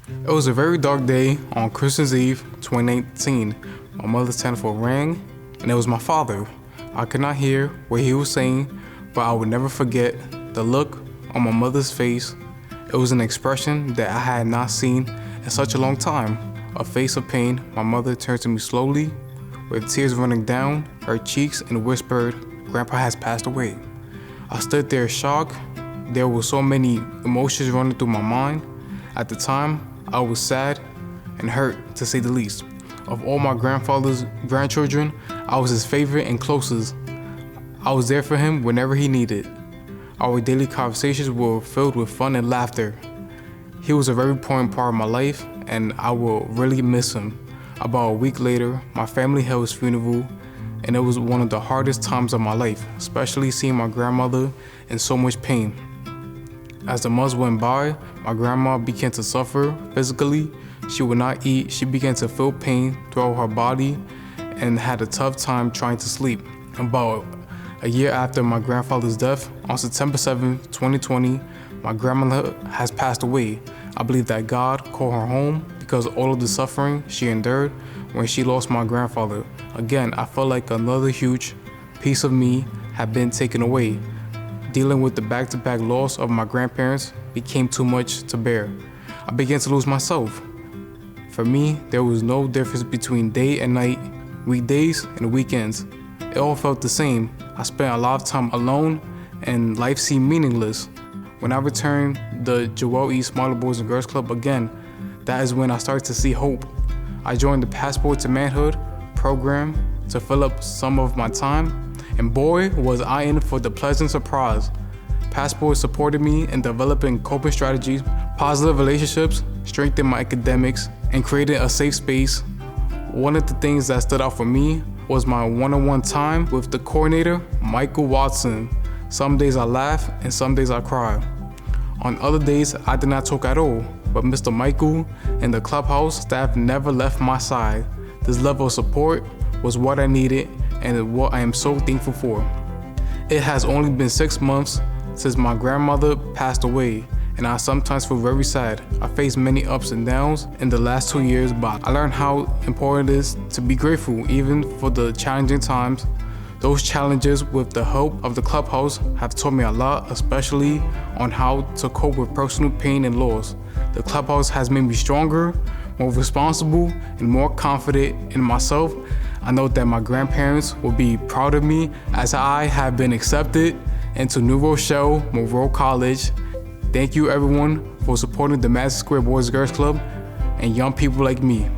It was a very dark day on Christmas Eve 2019. My mother's telephone rang, and it was my father. I could not hear what he was saying, but I would never forget the look on my mother's face. It was an expression that I had not seen in such a long time. A face of pain. My mother turned to me slowly, with tears running down her cheeks, and whispered, "Grandpa has passed away." I stood there shocked. There were so many emotions running through my mind. At the time, I was sad and hurt, to say the least. Of all my grandfather's grandchildren, I was his favorite and closest. I was there for him whenever he needed. Our daily conversations were filled with fun and laughter. He was a very important part of my life, and I will really miss him. About a week later, my family held his funeral, and it was one of the hardest times of my life, especially seeing my grandmother in so much pain. As the months went by, my grandma began to suffer physically. She would not eat. She began to feel pain throughout her body and had a tough time trying to sleep. About a year after my grandfather's death, on September 7, 2020, my grandmother has passed away. I believe that God called her home because of all of the suffering she endured when she lost my grandfather. Again, I felt like another huge piece of me had been taken away. Dealing with the back-to-back loss of my grandparents became too much to bear. I began to lose myself. For me, there was no difference between day and night, weekdays and weekends. It all felt the same. I spent a lot of time alone and life seemed meaningless. When I returned the Joel E. Smilow Boys and Girls Club again, that is when I started to see hope. I joined the Passport to Manhood program to fill up some of my time, and boy, was I in for the pleasant surprise. Passport supported me in developing coping strategies, positive relationships, strengthened my academics, and created a safe space. One of the things that stood out for me was my one-on-one time with the coordinator, Michael Watson. Some days I laugh and some days I cry. On other days, I did not talk at all, but Mr. Michael and the Clubhouse staff never left my side. This level of support was what I needed and what I am so thankful for. It has only been 6 months since my grandmother passed away, and I sometimes feel very sad. I faced many ups and downs in the last 2 years, but I learned how important it is to be grateful even for the challenging times. Those challenges, with the help of the Clubhouse, have taught me a lot, especially on how to cope with personal pain and loss. The Clubhouse has made me stronger, more responsible, and more confident in myself. I know that my grandparents will be proud of me as I have been accepted into New Rochelle Memorial College. Thank you everyone for supporting the Madison Square Boys and Girls Club and young people like me.